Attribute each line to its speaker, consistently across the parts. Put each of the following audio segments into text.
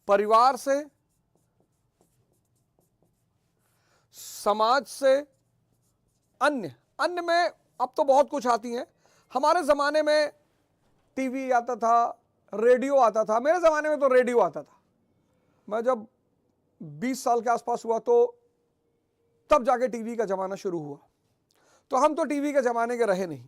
Speaker 1: परिवार से, समाज से, अन्य में अब तो बहुत कुछ आती हैं। हमारे जमाने में टीवी आता था, रेडियो आता था। मेरे जमाने में तो रेडियो आता था। मैं जब 20 साल के आसपास हुआ तो तब जाके टीवी का जमाना शुरू हुआ। तो हम तो टीवी के जमाने के रहे नहीं।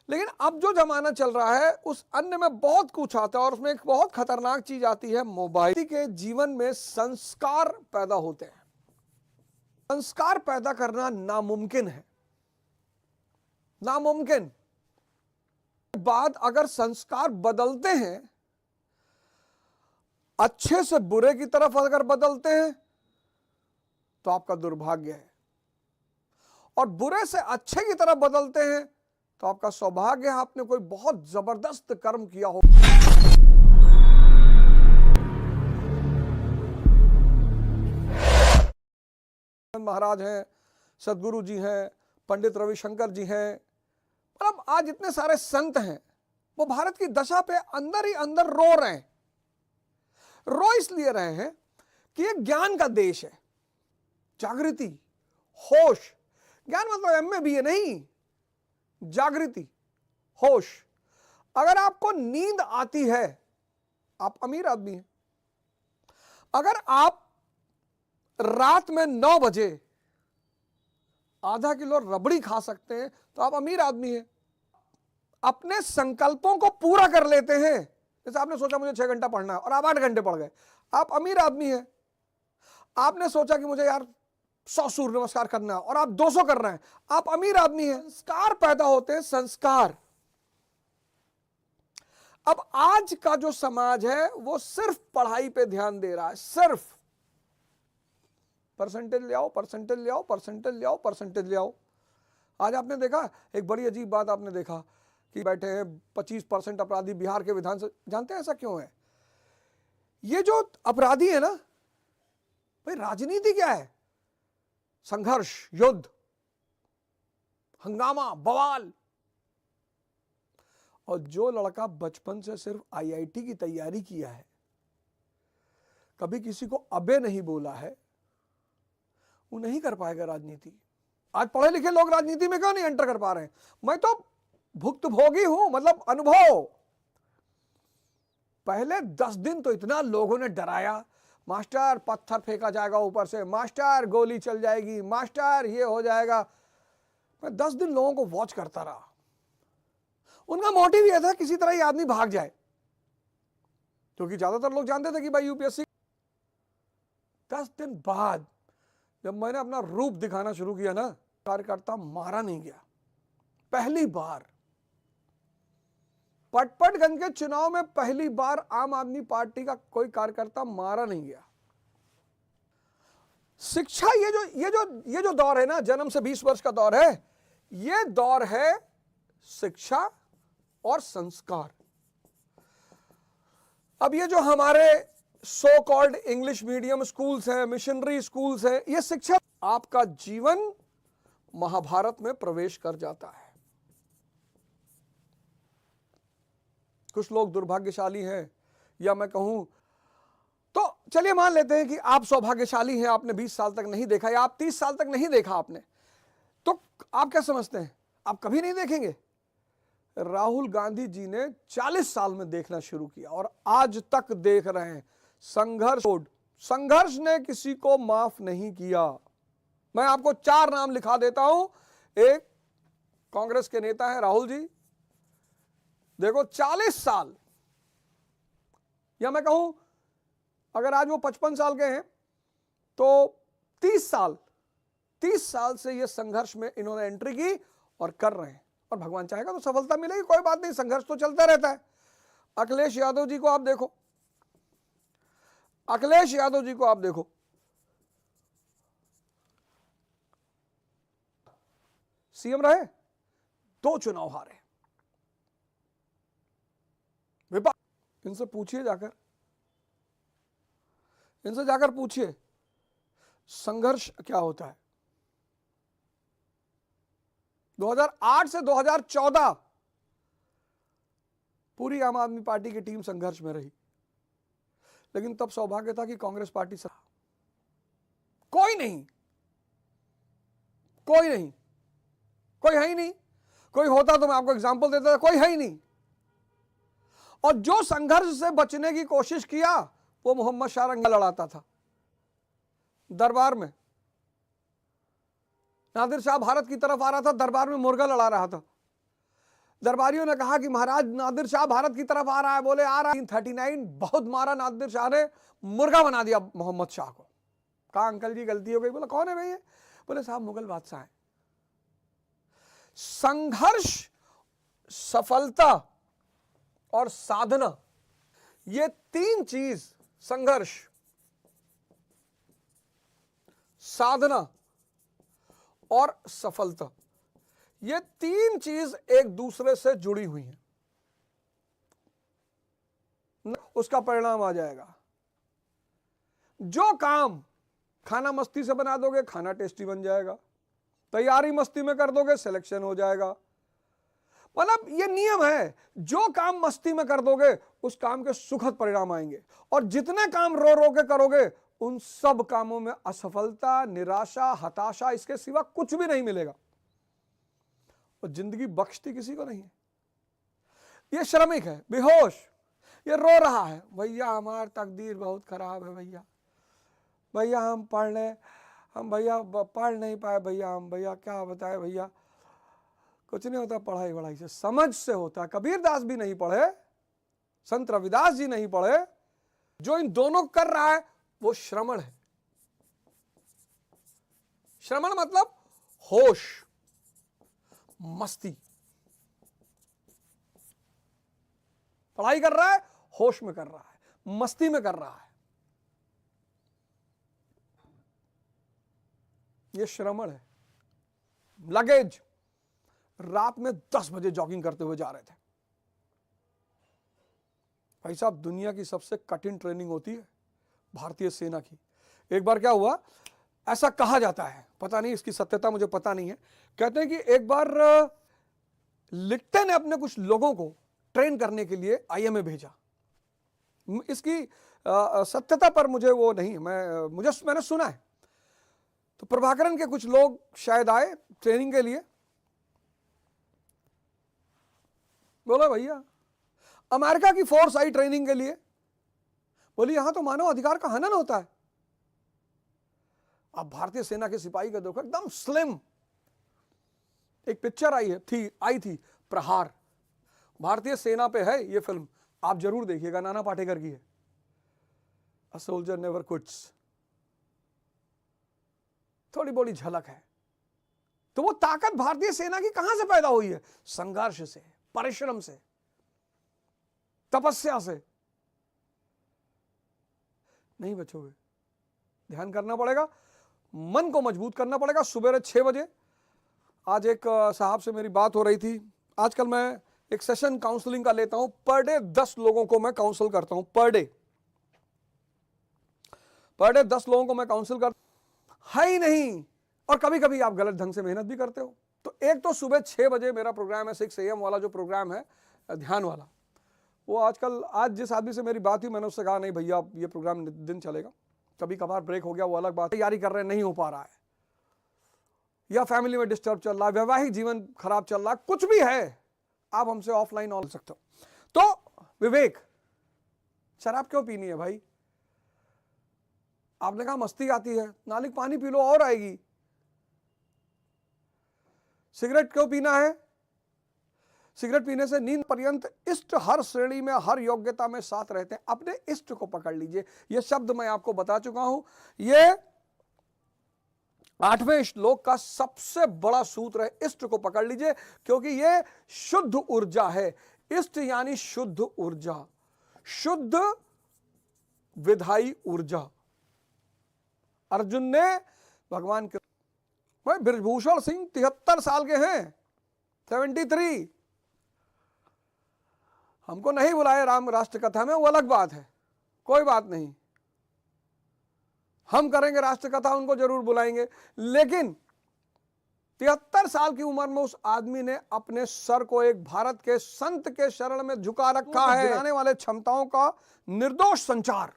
Speaker 1: लेकिन अब जो जमाना चल रहा है उस अन्य में बहुत कुछ आता है और उसमें एक बहुत खतरनाक चीज आती है, मोबाइल के जीवन में संस्कार पैदा होते हैं। संस्कार पैदा करना नामुमकिन है, नामुमकिन। बाद अगर संस्कार बदलते हैं, अच्छे से बुरे की तरफ अगर बदलते हैं तो आपका दुर्भाग्य है, और बुरे से अच्छे की तरफ बदलते हैं तो आपका सौभाग्य है। आपने कोई बहुत जबरदस्त कर्म किया हो। महाराज हैं, सदगुरु जी हैं, पंडित रविशंकर जी हैं, मतलब आज इतने सारे संत हैं, वो भारत की दशा पे अंदर ही अंदर रो रहे हैं। रो इसलिए रहे हैं कि ये ज्ञान का देश है, जागृति, होश। ज्ञान मतलब एमए बीए नहीं, जागृति, होश। अगर आपको नींद आती है, आप अमीर आदमी हैं। अगर आप रात में 9 बजे आधा किलो रबड़ी खा सकते हैं तो आप अमीर आदमी हैं। अपने संकल्पों को पूरा कर लेते हैं। जैसे आपने सोचा मुझे 6 घंटा पढ़ना है और आप 8 घंटे पढ़ गए, आप अमीर आदमी हैं। आपने सोचा कि मुझे यार 100 सूर्य नमस्कार करना है और आप 200 कर रहे हैं, आप अमीर आदमी हैं। संस्कार पैदा होते हैं, संस्कार। अब आज का जो समाज है वो सिर्फ पढ़ाई पे ध्यान दे रहा है, सिर्फ परसेंटेज ले आओ, परसेंटेज ले आओ, परसेंटेज ले आओ, परसेंटेज ले आओ। आज आपने देखा एक बड़ी अजीब बात, आपने देखा कि बैठे हैं 25% अपराधी बिहार के विधानसभा। जानते हैं ऐसा क्यों है? ये जो अपराधी है ना भाई, राजनीति क्या है? संघर्ष, युद्ध, हंगामा, बवाल। और जो लड़का बचपन से सिर्फ आईआईटी की तैयारी किया है, कभी किसी को अबे नहीं बोला है, वो नहीं कर पाएगा राजनीति। आज पढ़े लिखे लोग राजनीति में क्यों नहीं एंटर कर पा रहे हैं? मैं तो भुक्तभोगी हूं, मतलब अनुभव। पहले 10 दिन तो इतना लोगों ने डराया, मास्टर पत्थर फेंका जाएगा ऊपर से, मास्टर गोली चल जाएगी, मास्टर ये हो जाएगा। मैं 10 दिन लोगों को वॉच करता रहा। उनका मोटिव यह था किसी तरह ये आदमी भाग जाए, क्योंकि ज्यादातर लोग जानते थे कि भाई यूपीएससी। 10 दिन बाद जब मैंने अपना रूप दिखाना शुरू किया ना, कार्यकर्ता मारा नहीं गया। पहली बार पटपटगंज के चुनाव में पहली बार आम आदमी पार्टी का कोई कार्यकर्ता मारा नहीं गया। शिक्षा, ये जो दौर है ना, जन्म से 20 वर्ष का दौर है, ये दौर है शिक्षा और संस्कार। अब ये जो हमारे so called English medium schools हैं, मिशनरी स्कूल्स हैं, ये शिक्षा, आपका जीवन महाभारत में प्रवेश कर जाता है। कुछ लोग दुर्भाग्यशाली हैं, या मैं कहूं तो चलिए मान लेते हैं कि आप सौभाग्यशाली हैं, आपने 20 साल तक नहीं देखा, या आप 30 साल तक नहीं देखा आपने, तो आप क्या समझते हैं आप कभी नहीं देखेंगे? राहुल गांधी जी ने 40 साल में देखना शुरू किया और आज तक देख रहे हैं। संघर्ष ने किसी को माफ नहीं किया। मैं आपको 4 नाम लिखा देता हूं। एक कांग्रेस के नेता है राहुल जी, देखो 40 साल, या मैं कहूं अगर आज वो 55 साल के हैं तो 30 साल से ये संघर्ष में इन्होंने एंट्री की और कर रहे हैं, और भगवान चाहेगा तो सफलता मिलेगी, कोई बात नहीं, संघर्ष तो चलता रहता है। अखिलेश यादव जी को आप देखो, अखिलेश यादव जी को आप देखो, सीएम रहे, 2 चुनाव हारे। इनसे पूछिए, इनसे जाकर पूछिए संघर्ष क्या होता है। 2008 से 2014 पूरी आम आदमी पार्टी की टीम संघर्ष में रही, लेकिन तब सौभाग्य था कि कांग्रेस पार्टी से कोई नहीं, कोई नहीं, कोई है ही नहीं। कोई होता तो मैं आपको एग्जांपल देता था, कोई है ही नहीं। और जो संघर्ष से बचने की कोशिश किया वो मोहम्मद शाह रंगा लड़ाता था दरबार में। नादिर शाह भारत की तरफ आ रहा था, दरबार में मुर्गा लड़ा रहा था। दरबारियों ने कहा कि महाराज नादिर शाह भारत की तरफ आ रहा है। बोले आ रहा है। 39 बहुत मारा, नादिर शाह ने मुर्गा बना दिया मोहम्मद शाह को। कहा अंकल जी गलती हो गई। बोला कौन है भाई ये? बोले साहब मुगल बादशाह है। संघर्ष, सफलता और साधना, ये तीन चीज, संघर्ष, साधना और सफलता, ये तीन चीज एक दूसरे से जुड़ी हुई हैं। उसका परिणाम आ जाएगा। जो काम खाना मस्ती से बना दोगे, खाना टेस्टी बन जाएगा। तैयारी मस्ती में कर दोगे, सिलेक्शन हो जाएगा। मतलब ये नियम है, जो काम मस्ती में कर दोगे उस काम के सुखद परिणाम आएंगे, और जितने काम रो रो के करोगे उन सब कामों में असफलता, निराशा, हताशा, इसके सिवा कुछ भी नहीं मिलेगा। और जिंदगी बख्शती किसी को नहीं है। ये श्रमिक है, बेहोश, ये रो रहा है, भैया हमारी तकदीर बहुत खराब है, भैया भैया हम पढ़ ले, हम भैया पढ़ नहीं पाए, भैया हम, भैया क्या बताए भैया। कुछ नहीं होता पढ़ाई वढ़ाई से, समझ से होता है। कबीरदास भी नहीं पढ़े, संत रविदास जी नहीं पढ़े। जो इन दोनों कर रहा है वो श्रमण है। श्रमण मतलब होश, मस्ती। पढ़ाई कर रहा है, होश में कर रहा है, मस्ती में कर रहा है, ये श्रमण है। लगेज, रात में 10 बजे जॉगिंग करते हुए जा रहे थे। भाई साहब दुनिया की सबसे कठिन ट्रेनिंग होती है भारतीय सेना की। एक बार क्या हुआ, ऐसा कहा जाता है, पता नहीं इसकी सत्यता मुझे पता नहीं है। कहते हैं कि एक बार लिट्टे ने अपने कुछ लोगों को ट्रेन करने के लिए आईएमए भेजा। इसकी सत्यता पर मुझे वो नहीं, मैंने सुना है। तो प्रभाकरन के कुछ लोग शायद आए ट्रेनिंग के लिए। बोला भैया अमेरिका की फोर्स आई ट्रेनिंग के लिए। बोली यहां तो मानव अधिकार का हनन होता है। अब भारतीय सेना के सिपाही का देखो, एकदम स्लिम। एक पिक्चर आई थी प्रहार, भारतीय सेना पे है ये फिल्म, आप जरूर देखिएगा, नाना पाटेकर की है, अ सोल्जर नेवर क्विट्स। थोड़ी बड़ी झलक है। तो वो ताकत भारतीय सेना की कहां से पैदा हुई है? संघर्ष से, परिश्रम से, तपस्या से। नहीं बचोगे, ध्यान करना पड़ेगा, मन को मजबूत करना पड़ेगा। सुबह 6 बजे आज एक साहब से मेरी बात हो रही थी। आजकल मैं एक सेशन काउंसलिंग का लेता हूं, पर डे 10 लोगों को मैं काउंसल करता हूं, पर डे 10 लोगों को मैं काउंसिल करता है ही नहीं। और कभी कभी आप गलत ढंग से मेहनत भी करते हो। तो एक तो सुबह 6 बजे मेरा प्रोग्राम है, 6 AM वाला जो प्रोग्राम है ध्यान वाला, वो आज जिस आदमी से मेरी बात हुई मैंने उससे कहा नहीं भैया ये प्रोग्राम दिन चलेगा, कभी कभार ब्रेक हो गया वो अलग बात, तैयारी कर रहे हैं नहीं हो पा रहा है, या फैमिली में डिस्टर्ब चल रहा है, वैवाहिक जीवन खराब चल रहा है, कुछ भी है, आप हमसे ऑफलाइन ऑन सकते हो। तो विवेक, शराब क्यों पीनी है भाई? आपने कहा मस्ती आती है, नालिक पानी पी लो और आएगी। सिगरेट क्यों पीना है? सिगरेट पीने से नींद पर्यंत इष्ट हर श्रेणी में, हर योग्यता में साथ रहते हैं। अपने इष्ट को पकड़ लीजिए। यह शब्द मैं आपको बता चुका हूं। यह 8वें श्लोक का सबसे बड़ा सूत्र है, इष्ट को पकड़ लीजिए, क्योंकि यह शुद्ध ऊर्जा है। इष्ट यानी शुद्ध ऊर्जा, शुद्ध विधायी ऊर्जा। अर्जुन ने भगवान के, भाई बृजभूषण सिंह 73 साल के हैं, 73, हमको नहीं बुलाए राम राष्ट्र कथा में, वो अलग बात है, कोई बात नहीं, हम करेंगे राष्ट्र कथा, उनको जरूर बुलाएंगे। लेकिन 73 साल की उम्र में उस आदमी ने अपने सर को एक भारत के संत के शरण में झुका रखा है। गिराने वाले क्षमताओं का निर्दोष संचार,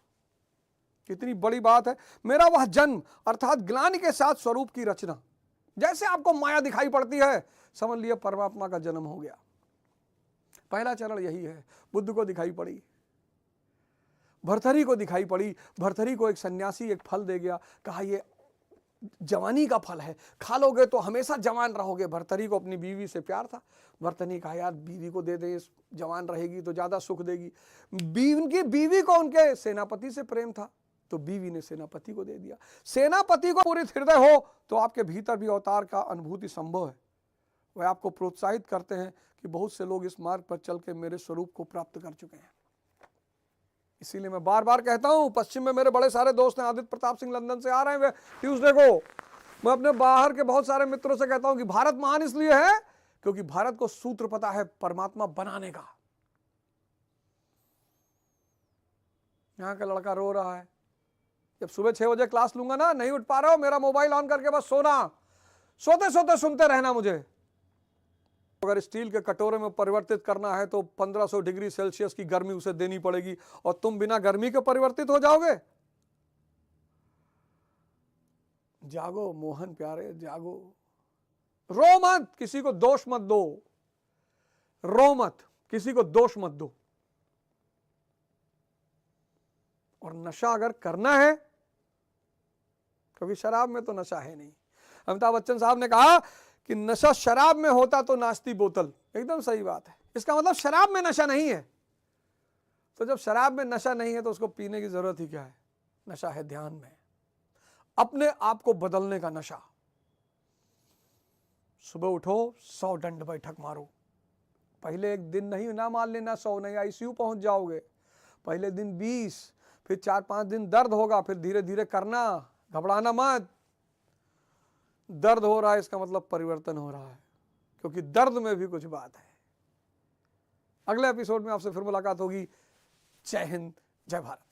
Speaker 1: कितनी बड़ी बात है। मेरा वह जन्म अर्थात ग्लानि के साथ स्वरूप की रचना। जैसे आपको माया दिखाई पड़ती है, समझ लिया परमात्मा का जन्म हो गया। पहला चरण यही है। बुद्ध को दिखाई पड़ी, भर्तृहरि को दिखाई पड़ी। भर्तृहरि को एक सन्यासी एक फल दे गया, कहा ये जवानी का फल है, खा लोगे तो हमेशा जवान रहोगे। भर्तृहरि को अपनी बीवी से प्यार था। भर्तृहरि ने कहा यार बीवी को दे दे, जवान रहेगी तो ज्यादा सुख देगी। उनकी बीवी को उनके सेनापति से प्रेम था, तो बीवी ने सेनापति को दे दिया। सेनापति को पूरी हृदय हो तो आपके भीतर भी अवतार का अनुभूति संभव है। वह आपको प्रोत्साहित करते हैं कि बहुत से लोग इस मार्ग पर चल के मेरे स्वरूप को प्राप्त कर चुके हैं। इसीलिए मैं बार बार कहता हूं, पश्चिम में मेरे बड़े सारे दोस्त हैं, आदित्य प्रताप सिंह लंदन से आ रहे हैं वे ट्यूसडे को। मैं अपने बाहर के बहुत सारे मित्रों से कहता हूं कि भारत महान इसलिए है क्योंकि भारत को सूत्र पता है परमात्मा बनाने का। यहां का लड़का रो रहा है, जब सुबह 6 बजे क्लास लूंगा ना, नहीं उठ पा रहा हो, मेरा मोबाइल ऑन करके बस सोना, सोते सोते सुनते रहना मुझे। अगर स्टील के कटोरे में परिवर्तित करना है तो 1500 डिग्री सेल्सियस की गर्मी उसे देनी पड़ेगी, और तुम बिना गर्मी के परिवर्तित हो जाओगे। जागो मोहन प्यारे, जागो। रो मत, किसी को दोष मत दो। रो मत, किसी को दोष मत दो। और नशा अगर करना है, क्योंकि शराब में तो नशा है नहीं। अमिताभ बच्चन साहब ने कहा कि नशा शराब में होता तो नाचती बोतल। एकदम सही बात है। इसका मतलब शराब में नशा नहीं है। तो जब शराब में नशा नहीं है तो उसको पीने की जरूरत ही क्या है। नशा है ध्यान में, अपने आप को बदलने का नशा। सुबह उठो, 100 दंड बैठक मारो। पहले एक दिन नहीं ना मान लेना 100, नहीं आईसीयू पहुंच जाओगे। पहले दिन 20, फिर 4-5 दिन दर्द होगा, फिर धीरे धीरे करना, घबराना मत। दर्द हो रहा है इसका मतलब परिवर्तन हो रहा है, क्योंकि दर्द में भी कुछ बात है। अगले एपिसोड में आपसे फिर मुलाकात होगी। जय हिंद, जय भारत।